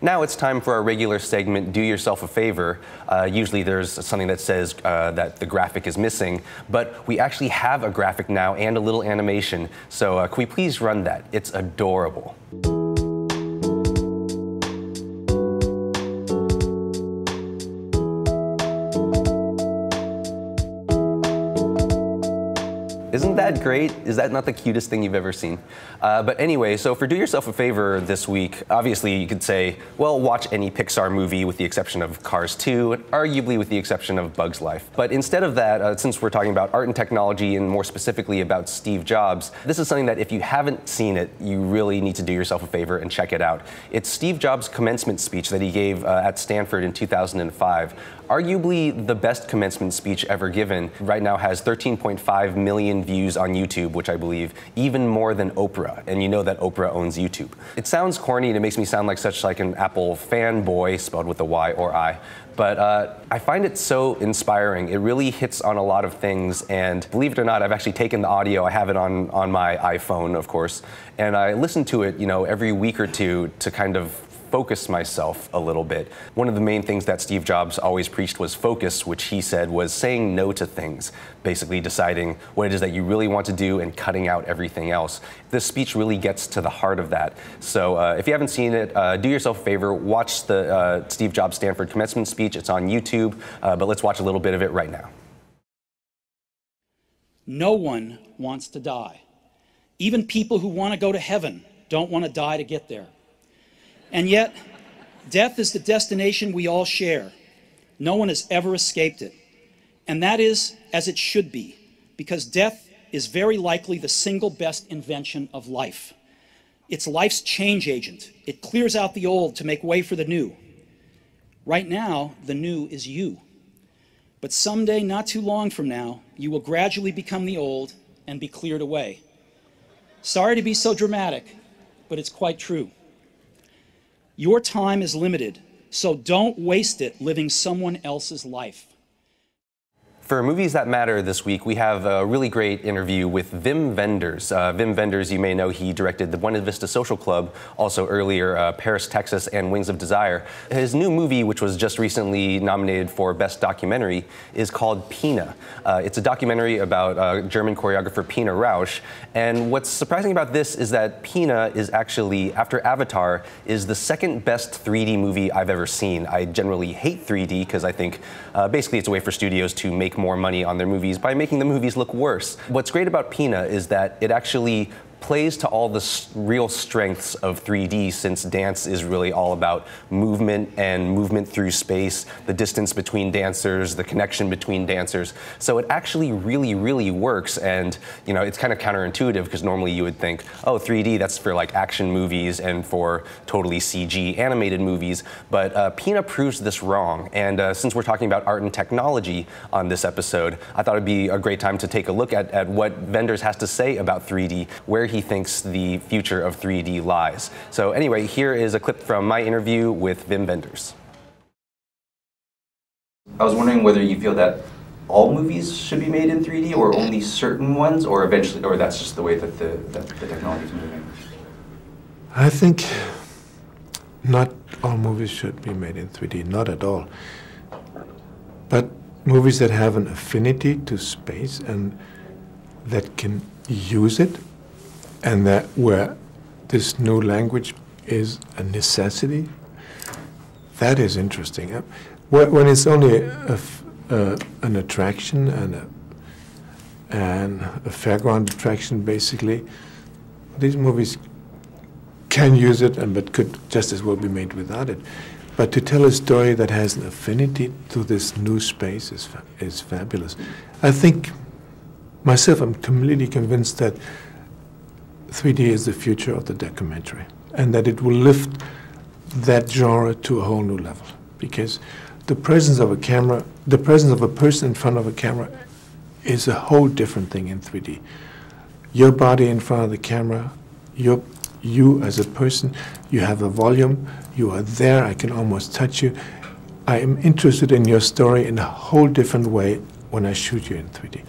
Now it's time for our regular segment, Do Yourself a Favor. Usually there's something that says that the graphic is missing, but we actually have a graphic now and a little animation. So can we please run that? It's adorable. Isn't that great? Is that not the cutest thing you've ever seen? But anyway, so for Do Yourself a Favor this week, obviously you could say, well, watch any Pixar movie with the exception of Cars 2, and arguably with the exception of Bug's Life. But instead of that, since we're talking about art and technology and more specifically about Steve Jobs, this is something that if you haven't seen it, you really need to do yourself a favor and check it out. It's Steve Jobs' commencement speech that he gave at Stanford in 2005. Arguably the best commencement speech ever given. Right now has 13.5 million views on YouTube, which I believe even more than Oprah, and you know that Oprah owns YouTube. It sounds corny and it makes me sound like such like an Apple fanboy, spelled with a Y or I, but I find it so inspiring. It really hits on a lot of things, and believe it or not, I've actually taken the audio, I have it on my iPhone, of course, and I listen to it, every week or two to kind of focus myself a little bit. One of the main things that Steve Jobs always preached was focus, which he said was saying no to things, basically deciding what it is that you really want to do and cutting out everything else. This speech really gets to the heart of that. So if you haven't seen it, do yourself a favor, watch the Steve Jobs Stanford commencement speech. It's on YouTube, but let's watch a little bit of it right now. No one wants to die. Even people who want to go to heaven don't want to die to get there. And yet, death is the destination we all share. No one has ever escaped it. And that is as it should be, because death is very likely the single best invention of life. It's life's change agent. It clears out the old to make way for the new. Right now, the new is you. But someday, not too long from now, you will gradually become the old and be cleared away. Sorry to be so dramatic, but it's quite true. Your time is limited, so don't waste it living someone else's life. For Movies That Matter this week, we have a really great interview with Wim Wenders. Wim Wenders, you may know, he directed the Buena Vista Social Club, also earlier Paris, Texas, and Wings of Desire. His new movie, which was just recently nominated for Best Documentary, is called Pina. It's a documentary about German choreographer Pina Rausch. And what's surprising about this is that Pina is actually, after Avatar, is the second best 3D movie I've ever seen. I generally hate 3D because I think basically it's a way for studios to make more money on their movies by making the movies look worse. What's great about Pina is that it actually plays to all the real strengths of 3D, since dance is really all about movement and movement through space, the distance between dancers, the connection between dancers. So it actually really, really works, and it's kind of counterintuitive because normally you would think, oh, 3D, that's for like action movies and for totally CG animated movies, but Pina proves this wrong, and since we're talking about art and technology on this episode, I thought it'd be a great time to take a look at what Wenders has to say about 3D, where he thinks the future of 3D lies. So anyway, here is a clip from my interview with Wim Wenders. I was wondering whether you feel that all movies should be made in 3D or only certain ones, or eventually, or that's just the way that the technology is moving. I think not all movies should be made in 3D, not at all. But movies that have an affinity to space and that can use it, and that where this new language is a necessity, that is interesting. When it's only an attraction and a fairground attraction, basically, these movies can use it, but could just as well be made without it. But to tell a story that has an affinity to this new space is fabulous. I think, myself, I'm completely convinced that 3D is the future of the documentary, and that it will lift that genre to a whole new level, because the presence of a camera, the presence of a person in front of a camera is a whole different thing in 3D. Your body in front of the camera, you as a person, you have a volume, you are there, I can almost touch you. I am interested in your story in a whole different way when I shoot you in 3D.